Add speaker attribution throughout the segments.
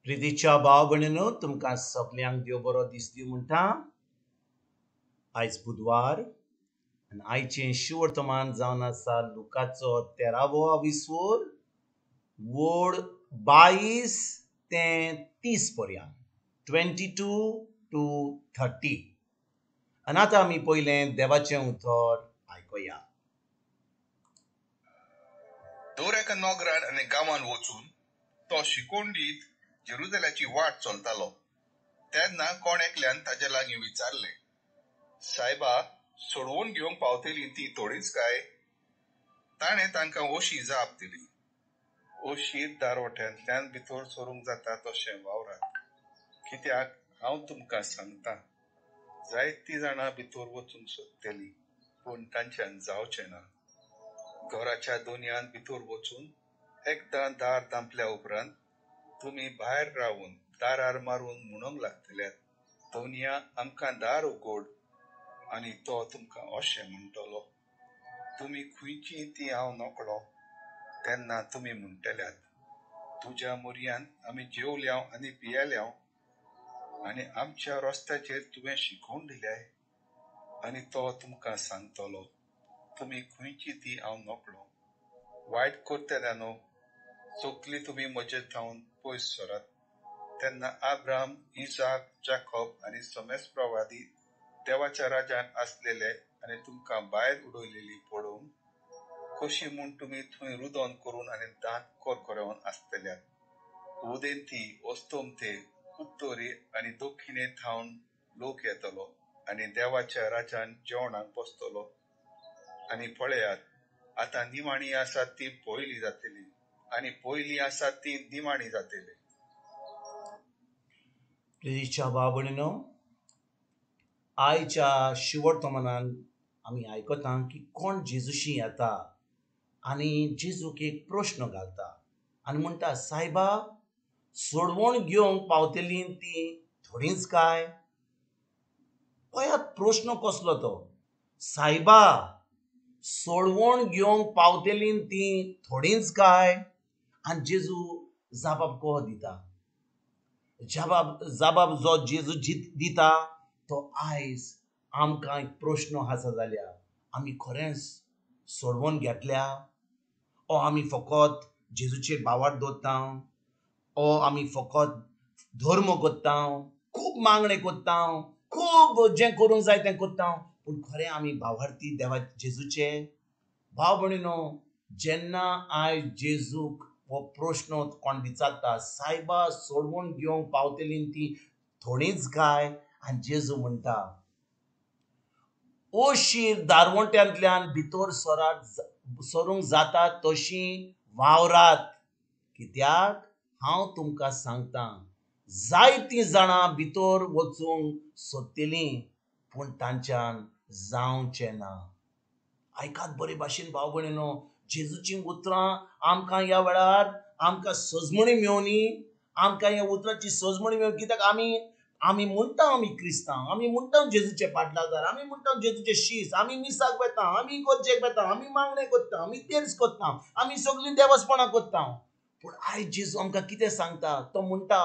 Speaker 1: प्रितीच्या भाव भयणीनो तुमकां सगल्यांक देव बरो दीस दिवं म्हणटा. आयज बुधवार आनी आयचें शिवर्तमान जावन आसा लुकाचो 13वो विसवोर वोड 22 ते 30 पर्यंत 22 to 30. आनी आतां आमी पयलें देवाचें उतर आयकुया.
Speaker 2: दर एका नोगरान आनी गांवांत वचून तो शिकोवन दीत जेरुसलेमाची वाट चलतालो. तेन्ना कोण एकल्यान ताचे लागीं विचारलें, सायबा, सोडवून घेवंक पावतली ती थोडीच काय? ताणें तांकां अशी जाप दिली, अशीर दारवट्यांतल्यान भितर सरूंक जाता तशें वावरात. कित्याक हांव तुमकां सांगतां, जायतीं जाणां भितर वचूंक सोदतलीं, पूण तांच्यान जावचें ना. घराच्या दोनयान भितर वचून एकदां दार धांपल्या उपरांत तुमी भायर रावून दारार मारून म्हणूंक लागतल्यात, दोनया आमकां दार उगड. आनी तो तुमकां अशें म्हणटलो, तुमी खुंयची ती हांव नकळो. तेन्ना तुमी म्हणटल्यात, तुज्या मुरयान आमी जेवल्याव आनी पियेल्याव, आनी आमच्या रस्त्याचेर तुवें शिकोवन दिल्याय. आनी तो तुमकां सांगतलो, तुमी खुंयची ती हांव नकळो. वायट करतल्यानो, सगली तुमी म्हजे थावन पयस सरात. तेन्ना अब्राहम, इसाक, जाकोब आनी समेस प्रवादी देवाच्या राज्यान आसलेले आनी तुमकां भायर उडयलेली पळोवन कशी म्हूण तुमी थंय रुदोन करून आनी दांत कोरकोरेवन आसतल्यात. उदेंती, ओस्तोमते, उत्तरी आनी दक्षिणे थावन लोक येतलो आनी देवाच्या राज्यान जेवणाक बसतलो. आनी पळयात, आतां निमाणी आसात ती पयली जातली आनी पयली आसात ती निमाणी जातली.
Speaker 1: प्रितीच्या भाव भयणीनो, आयच्या शिवर्तमानान आमी आयकता की कोण जेजूशी येता आनी जेजूक एक प्रश्न घालता आनी म्हणटा, सायबा, सोडवण घेवंक पावतली ती थोडींच काय? पळयात प्रश्न कसलो तो. सायबा, सोडवण घेवंक पावतली ती थोडींच काय? आनी जेजू जबाब को दिता. जबाब जो जेजू दिता तो आयज आमकां एक प्रश्न आसा जाल्यार आमी खरेंच सोडवून घेतल्या, ओ आमी फकत जेजूचेर बावार दवरता, ओ आमी फकत धर्म करता, खूब मागणे करता, खूब जें करूंक जाय तें करता, पूण खरें आमी भावार्थी देवा जेजूचे? भाव भयणीनो, जेन्ना आयज जेजूक हो प्रश्न कोण विचारता, सायबा, सोडवून घेवंक पावतली ती थोडींच काय? आनी जेजू म्हणटा, ओशीर दारवट्यांतल्यान भितर सरूंक जाता तशी वावरात. कित्याक हांव तुमकां सांगतां, जायतीं जाणां भितर वचूंक सोदतलीं, पूण तांच्यान जावचें ना. आयकात बरे भाशेन भाव भयणीनो, जेजूचीं उतरां आमकां ह्या वेळार आमकां सजमणी मेळोनी, आमकां ह्या उतरांची सजमणी मेळोनी. कित्याक आमी म्हणटा आमी क्रिस्तांव, आमी म्हणटा जेजूचे पाटलादार, आमी म्हणटा जेजूचे शीस, आमी मिसाक वेता, आमी इगर्जेक वेता, आमी मागणे करता, आमी तेर्स करता, आमी सगळीं देवस्पणां करता. पूण आयज जेजू आमकां कितें सांगता? तो म्हणटा,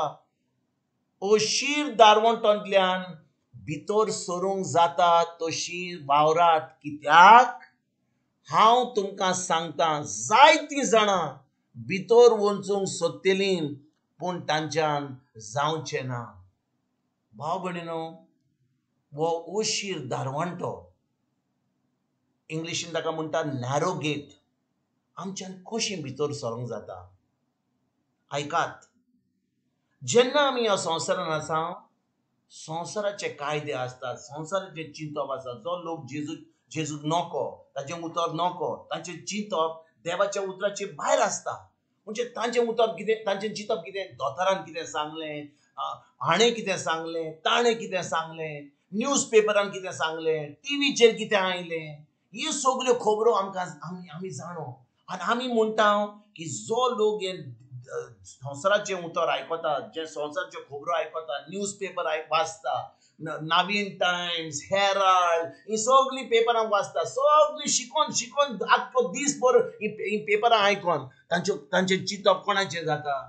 Speaker 1: अशीर दारवंटांतल्यान भितर सरूंक जाता तशी वावरात. कित्याक हांव तुमकां सांगतां, जायतीं जाणां भितर वचूंक सोदतलीं, पूण तांच्यान जावचें ना. भाव भयणीनो, वो ओशीर दारवंटो, इंग्लिशीन ताका म्हणटा नॅरो गेट, आमच्यान कशी भितर सरूंक जाता? आयकात, जेन्ना आमी ह्या संवसारान आसा, संवसाराचे कायदे आसतात, संवसाराचे चिंतप आसा. जो लोक जेजूक नोको, ताचें उतर नोको, तांचें चिंतप देवाच्या उतराचे भायर आसता. म्हणजे तांचें उतर कितें, तांचें चिंतप कितें, दोतोरान कितें सांगलें, हाणें कितें सांगलें, ताणें कितें सांगलें, न्यूज पेपरान कितें सांगलें, टीव्हीचेर कितें आयलें, ह्यो सगल्यो खबरो आमी जाणो. आनी आमी म्हणटा की जो लोक हे संवसाराचें उतर आयकता, जे संवसाराच्यो खबरो आयकता, न्यूज पेपर वाचता, नवीन टायम्स, हेराल्ड, ही सगळीं पेपरां वाचता, सगळीं शिकोन आख्खो दीसभर ही पेपरां आयकोन तांचें चिंतप कोणाचें जाता?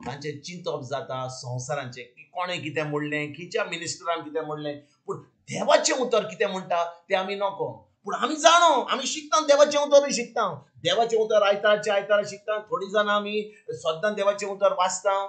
Speaker 1: तांचे चिंतप जाता संवसारांचे की कोणें कितें म्हणलें, खंयच्या मिनिस्टरान कितें म्हणलें, पूण देवाचें उतर कितें म्हणटा तें आमी नको. पूण आमी जाणो, आमी शिकता देवाचें उतरूय शिकता. देवाचें उतर आयतारच्या आयतारा शिकता. थोडीं जाणां आमी सद्दां देवाचें उतर वाचता.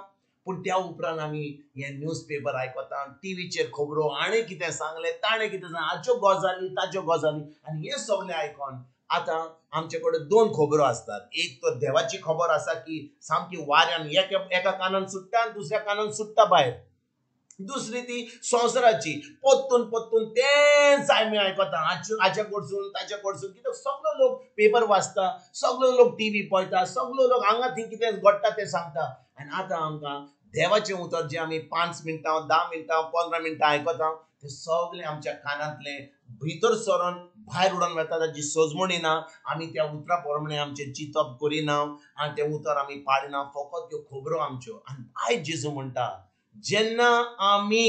Speaker 1: पूण त्या उपरांत आमी हे न्यूज पेपर आयकता, टीव्हीचेर खबरो आनी कितें सांगलें, ताणें कितें सांगलें, हाच्यो गजाली ताच्यो गजाली, आनी हें सगळें आयकून आतां आमचे कडेन दोन खबरो असतात. एक तर देवाची खबर आसा की सामकी वाऱ्यान एका कानान सुट्टा आनी दुसऱ्या कानान सुट्टा भायर. दुसरी ती संवसाराची पोत्तून पोत्तून तेंच आमी आयकता, हाचे कडसून ताचे कडसून, कित्याक सगळो लोक पेपर वाचता, सगळो लोक टीव्ही पळयता, सगळो लोक हांगा थंय कितें घडटा तें सांगता. आनी आतां आमकां देवाचें उतर जें आमी 5 मिनटां 10 मिनटां 15 मिनटां आयकता तें सगळें आमच्या कानांतलें भितर सरोन भायर उडोवन वता. ताची सोजमणी ना. आमी त्या उतरा प्रमाणें आमचें चिंतप करिना आनी तें उतर आमी पाळिना. फकत त्यो खबरो आमच्यो. आनी आयज जेजू म्हणटा, जेन्ना आमी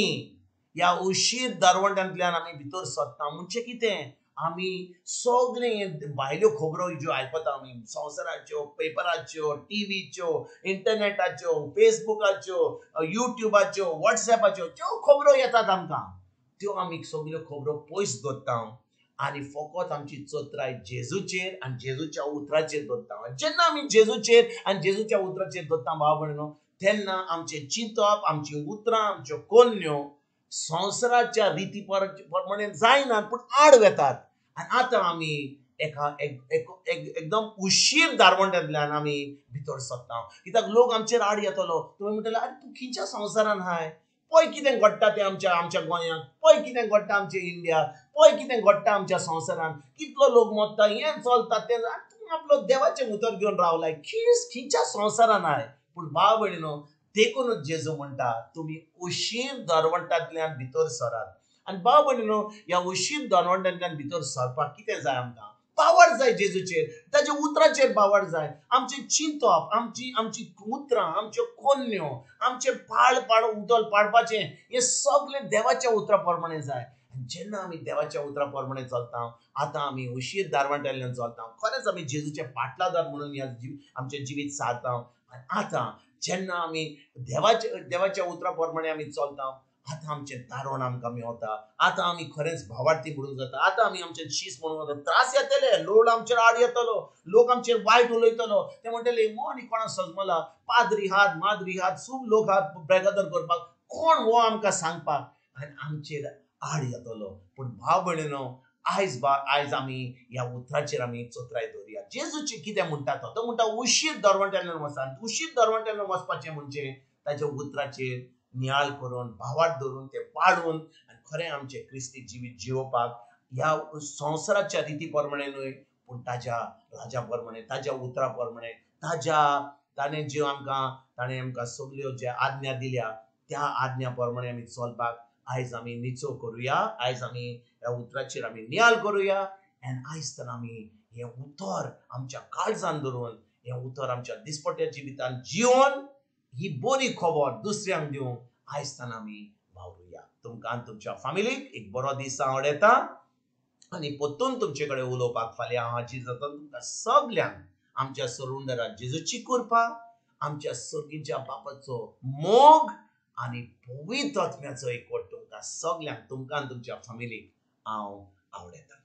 Speaker 1: ह्या उशीर दारवंट्यांतल्यान आमी भितर सरता म्हणजे कितें, आमी सगळें भायल्यो खबरो ज्यो आयकता आमी संवसाराच्यो, पेपराच्यो, टीव्हीच्यो, इंटरनेटाच्यो, फेसबुकाच्यो, युट्यूबाच्यो, व्हॉट्सॅपाच्यो, त्यो खबरो येतात आमकां, त्यो आमी सगळ्यो खबरो पयस दवरता आनी फकत आमची चोत्राय जेजूचेर आनी जेजूच्या उतराचेर दवरता. जेन्ना आमी जेजूचेर आनी जेजूच्या उतराचेर दवरता भाव भयणीनो, तेन्ना आमचें चिंतप, आमची उतरां, आमच्यो कोन्यो संवसाराच्या रिती प्रमाणें जायनात पूण आड वेतात. आनी आतां आमी एकदम उशीर दारवंट्यांतल्यान आमी भितर सरता. कित्याक लोक आमचेर आड येतलो. तुवें म्हणटलें आरे तूं खंयच्या संवसारान आहाय, पळय कितें घडटा तें आमच्या गोंयांत, पळय कितें घडटा आमच्या इंडिया, पळय कितें घडटा आमच्या संवसारान, कितलो लोक मरता, हें चलता तें, तूं आपलो देवाचें उतर घेवन रावलाय, खंयच्या संवसारान आहाय. पूण भाव भयणीनो, देखूनच जेजू म्हणटा तुमी उशीर दारवंटांतल्यान भितर सरात. आनी भाव भयणीनो, ह्या उशीर दारवंटांतल्यान भितर सरपाक कितें जाय आमकां? पावर जाय जेजूचेर, ताच्या उतराचेर पावर जाय. आमचें चिंतप, आमची उतरां, आमच्यो कोन्यो, आमचें उदल पाडपाचें, हें सगळें देवाच्या उतरा प्रमाणें जाय. जेन्ना आमी देवाच्या उतरा प्रमाणें चलता, आतां आमी उशीर दारवंट्यांतल्यान चलता, खरेंच आमी जेजूचे पाटलादार म्हणून ह्या आमचें जिवीत सारता. आनी आतां जेन्ना आमी देवाच्या उतरा प्रमाणें आमी चलता, आतां आमचें दारोण आमकां मेवता. आतां आमी खरेंच भावार्थी म्हणूंक जाता. आतां आमी आमचें शीस म्हणूंक जाता. त्रास येतले, लोड आमचेर आड येतलो, लोक आमचेर वायट उलयतलो, ते म्हणटले मोनी कोणा सजमला, पाद्री हात माद्री हात खूब लोक हात बेगादर करपाक, कोण हो आमकां सांगपाक, आनी आमचेर आड येतलो. पूण भाव भयणीनो, आयज आमी ह्या उतराचेर आमी चोत्राय दवरया. जेजूचे कितें म्हणटा तो म्हणटा उशीर दारवंट्यांतल्यान वचा. उशीर दारवंट्यांतल्यान वचपाचें म्हणजे ताच्या उतराचेर नियाळ करून, भावार्थ धरून, तें पाडून आनी खरें आमचें क्रिस्ती जिवीत जिवोवपाक ह्या संवसाराच्या रिती प्रमाणें न्हय, पूण ताच्या राजा प्रमाणें, ताच्या उतरा प्रमाणें, ताणें आमकां सगळ्यो ज्या आज्ञा दिल्या त्या आज्ञा प्रमाणें आमी चलपाक आयज आमी निचो करुया. आयज आमी ह्या उतराचेर आमी नियाळ करुया. आनी आयज तर आमी हें उतर आमच्या काळजान धरून, हें उतर आमच्या दिसपट्या जिवितान जिवन ही बरी खबर दुसऱ्यांक दिवंक आयज तान आमी वावरुया. तुमकां आनी तुमच्या फॅमिलीक एक बरो दीस हांव येता आनी परतून तुमचे कडेन उलोवपाक फाल्यां हांव हाजीर जाता. तुमकां सगल्यांक आमच्या सरुंदरात जेजूची कृपा, आमच्या सर्गीच्या बापाचो मोग आनी पवित्र आत्म्याचो एकवट तुमकां सगल्यांक, तुमकां आनी तुमच्या फॅमिलीक हांव आवडयता.